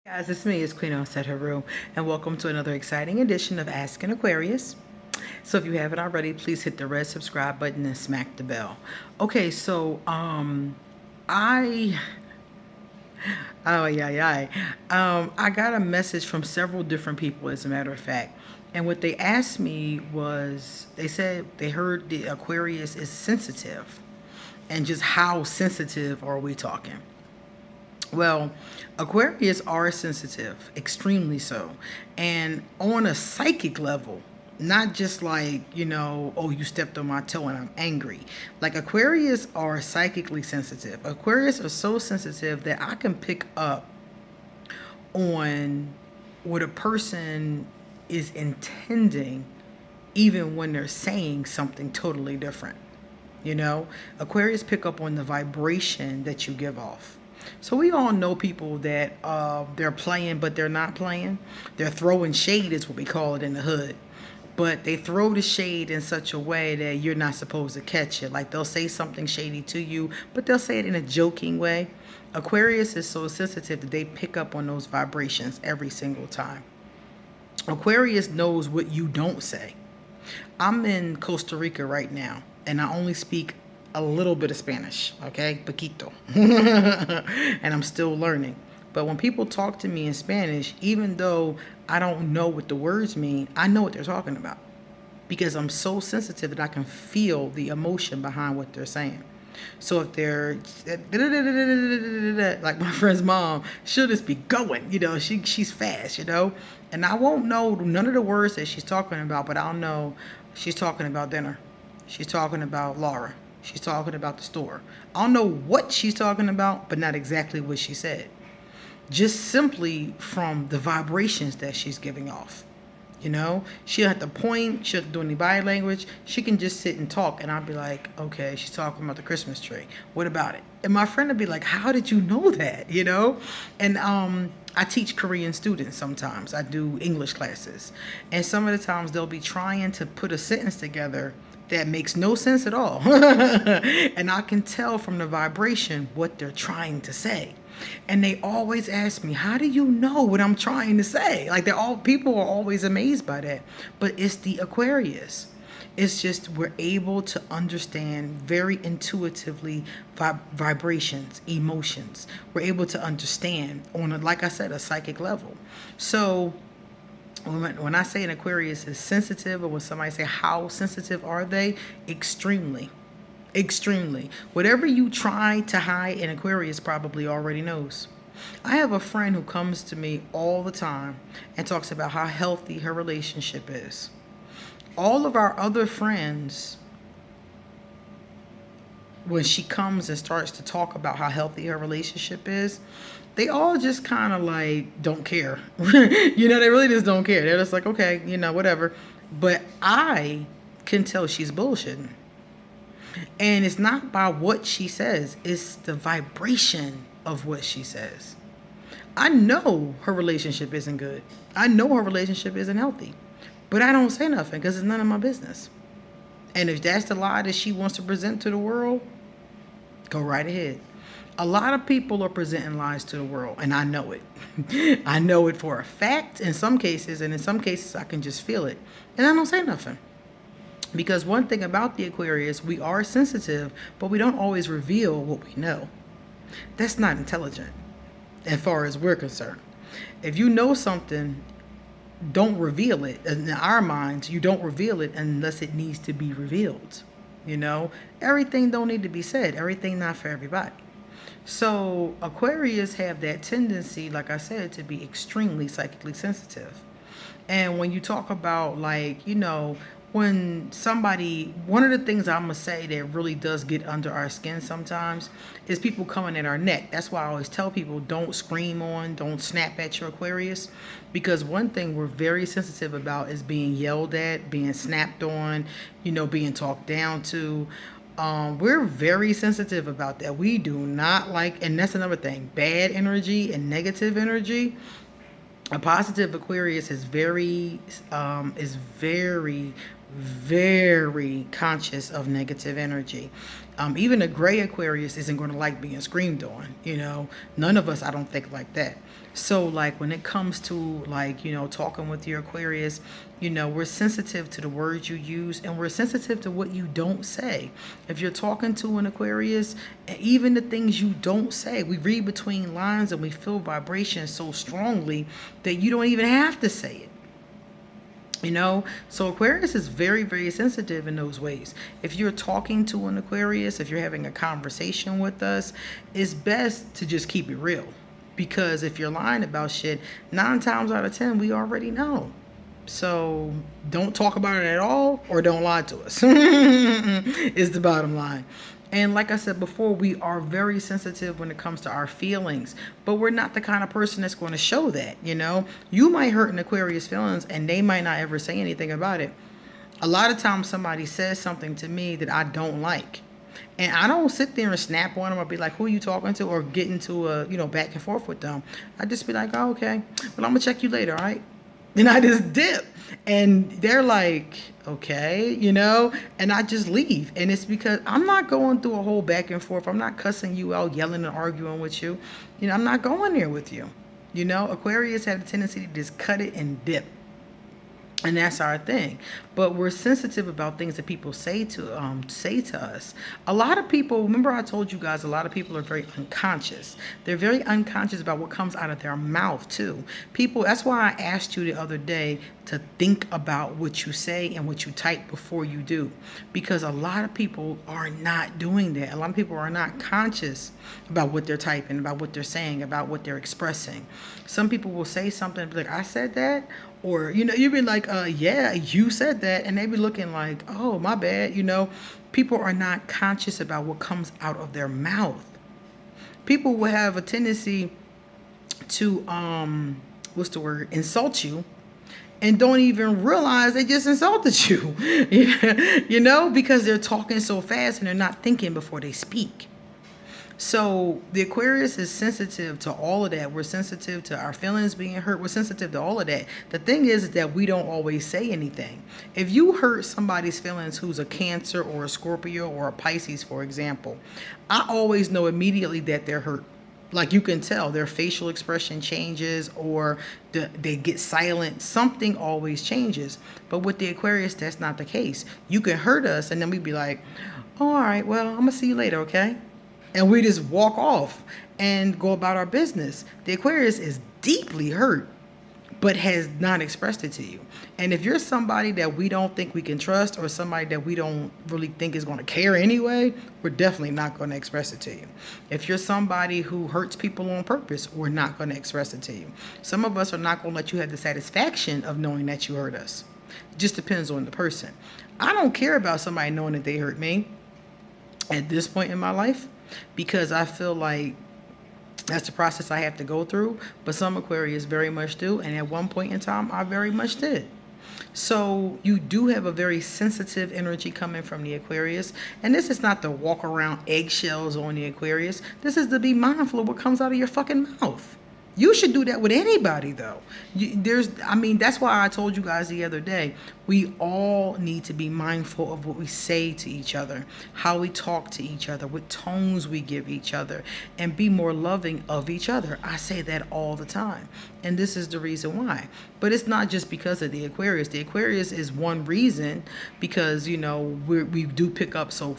Guys, it's me, it's Queen Osset Haru, and welcome to another exciting edition of Ask An Aquarius. So if you haven't already, please hit the red subscribe button and smack the bell. Okay, so I oh yeah. I got a message from several different people, as a matter of fact. And what they asked me was, they said they heard the Aquarius is sensitive. And just how sensitive are we talking? Well, Aquarius are sensitive, extremely so. And on a psychic level, not just like, oh, you stepped on my toe and I'm angry. Like Aquarius are psychically sensitive. Aquarius are so sensitive that I can pick up on what a person is intending even when they're saying something totally different. Aquarius pick up on the vibration that you give off. So we all know people that they're playing, but they're not playing. They're throwing shade, is what we call it in the hood. But they throw the shade in such a way that you're not supposed to catch it. Like they'll say something shady to you, but they'll say it in a joking way. Aquarius is so sensitive that they pick up on those vibrations every single time. Aquarius knows what you don't say. I'm in Costa Rica right now, and I only speak a little bit of Spanish, okay? Poquito. And I'm still learning. But when people talk to me in Spanish, even though I don't know what the words mean, I know what they're talking about. Because I'm so sensitive that I can feel the emotion behind what they're saying. So if they're like my friend's mom, she'll just be going, she's fast, and I won't know none of the words that she's talking about, but I'll know she's talking about dinner. She's talking about Laura. She's talking about the store. I'll know what she's talking about, but not exactly what she said. Just simply from the vibrations that she's giving off. She don't have to point, she doesn't do any body language. She can just sit and talk, and I'll be like, okay, she's talking about the Christmas tree. What about it? And my friend would be like, how did you know that? And I teach Korean students sometimes. I do English classes. And some of the times they'll be trying to put a sentence together that makes no sense at all. And I can tell from the vibration what they're trying to say. And they always ask me, how do you know what I'm trying to say? Like people are always amazed by that. But it's the Aquarius. It's just we're able to understand very intuitively vibrations, emotions. We're able to understand on, like I said, a psychic level. So when I say an Aquarius is sensitive, or when somebody say how sensitive are they, extremely. Extremely. Whatever you try to hide, an Aquarius probably already knows. I have a friend who comes to me all the time and talks about how healthy her relationship is. All of our other friends, when she comes and starts to talk about how healthy her relationship is, they all just kind of like don't care. They really just don't care. They're just like, okay, whatever. But I can tell she's bullshitting. And it's not by what she says, it's the vibration of what she says. I know her relationship isn't good. I know her relationship isn't healthy. But I don't say nothing because it's none of my business. And if that's the lie that she wants to present to the world, go right ahead. A lot of people are presenting lies to the world, and I know it. I know it for a fact in some cases, and in some cases I can just feel it. And I don't say nothing. Because one thing about the Aquarius, we are sensitive, but we don't always reveal what we know. That's not intelligent, as far as we're concerned. If you know something, don't reveal it. In our minds, you don't reveal it unless it needs to be revealed. Everything don't need to be said. Everything not for everybody. So Aquarius have that tendency, like I said, to be extremely psychically sensitive. And when you talk about when somebody, one of the things I'm going to say that really does get under our skin sometimes is people coming at our neck. That's why I always tell people, don't scream don't snap at your Aquarius. Because one thing we're very sensitive about is being yelled at, being snapped on, being talked down to. We're very sensitive about that. We do not like, and that's another thing, bad energy and negative energy. A positive Aquarius is very very conscious of negative energy. Even a gray Aquarius isn't going to like being screamed on. None of us, I don't think, like that. So, like, when it comes to, like, talking with your Aquarius, we're sensitive to the words you use, and we're sensitive to what you don't say. If you're talking to an Aquarius, even the things you don't say, we read between lines and we feel vibrations so strongly that you don't even have to say it. So Aquarius is very, very sensitive in those ways. If you're talking to an Aquarius, if you're having a conversation with us, it's best to just keep it real, because if you're lying about shit, 9 times out of 10 we already know. So don't talk about it at all, or don't lie to us is the bottom line. And like I said before, we are very sensitive when it comes to our feelings, but we're not the kind of person that's going to show that. You might hurt an Aquarius feelings and they might not ever say anything about it. A lot of times somebody says something to me that I don't like, and I don't sit there and snap on them or be like, who are you talking to, or get into a back and forth with them. I just be like, oh, okay, well, I'm gonna check you later, all right? Then I just dip. And they're like, okay, and I just leave. And it's because I'm not going through a whole back and forth. I'm not cussing you out, yelling and arguing with you. I'm not going there with you. Aquarius have a tendency to just cut it and dip. And that's our thing. But we're sensitive about things that people say to us. A lot of people, remember I told you guys, a lot of people are very unconscious. They're very unconscious about what comes out of their mouth too. People, that's why I asked you the other day to think about what you say and what you type before you do. Because a lot of people are not doing that. A lot of people are not conscious about what they're typing, about what they're saying, about what they're expressing. Some people will say something like, I said that. Or, you'd be like, yeah, you said that. And they be looking like, oh, my bad. People are not conscious about what comes out of their mouth. People will have a tendency to, insult you, and don't even realize they just insulted you, because they're talking so fast and they're not thinking before they speak. So the Aquarius is sensitive to all of that. We're sensitive to our feelings being hurt. We're sensitive to all of that. The thing is that we don't always say anything. If you hurt somebody's feelings who's a Cancer or a Scorpio or a Pisces, for example, I always know immediately that they're hurt. Like, you can tell their facial expression changes, or they get silent. Something always changes. But with the Aquarius, that's not the case. You can hurt us and then we'd be like, oh, all right, well, I'm going to see you later, okay? And we just walk off and go about our business. The Aquarius is deeply hurt, but has not expressed it to you. And if you're somebody that we don't think we can trust, or somebody that we don't really think is going to care anyway, we're definitely not going to express it to you. If you're somebody who hurts people on purpose, we're not going to express it to you. Some of us are not going to let you have the satisfaction of knowing that you hurt us. It just depends on the person. I don't care about somebody knowing that they hurt me at this point in my life, because I feel like that's the process I have to go through. But some Aquarius very much do, and at one point in time I very much did. So you do have a very sensitive energy coming from the Aquarius, and this is not to walk around eggshells on the Aquarius. This is to be mindful of what comes out of your fucking mouth. You should do that with anybody, though. That's why I told you guys the other day, we all need to be mindful of what we say to each other, how we talk to each other, what tones we give each other, and be more loving of each other. I say that all the time, and this is the reason why. But it's not just because of the Aquarius. The Aquarius is one reason, because, we do pick up so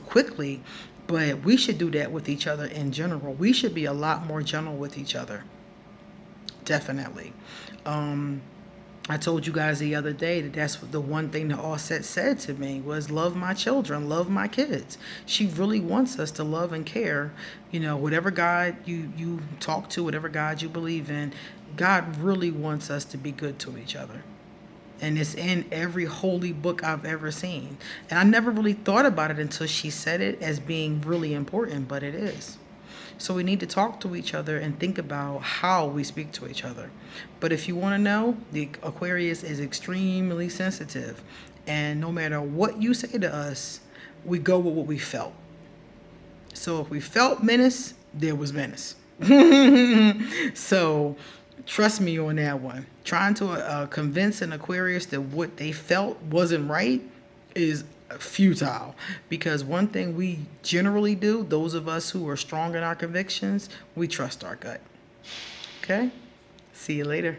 quickly, but we should do that with each other in general. We should be a lot more gentle with each other. Definitely. I told you guys the other day that that's the one thing that Offset said to me was, love my children, love my kids. She really wants us to love and care. Whatever God you talk to, whatever God you believe in, God really wants us to be good to each other. And it's in every holy book I've ever seen. And I never really thought about it until she said it as being really important, but it is. So we need to talk to each other and think about how we speak to each other. But if you want to know, the Aquarius is extremely sensitive. And no matter what you say to us, we go with what we felt. So if we felt menace, there was menace. So Trust me on that one. Trying to convince an Aquarius that what they felt wasn't right is futile, because one thing we generally do, those of us who are strong in our convictions, we trust our gut. Okay? See you later.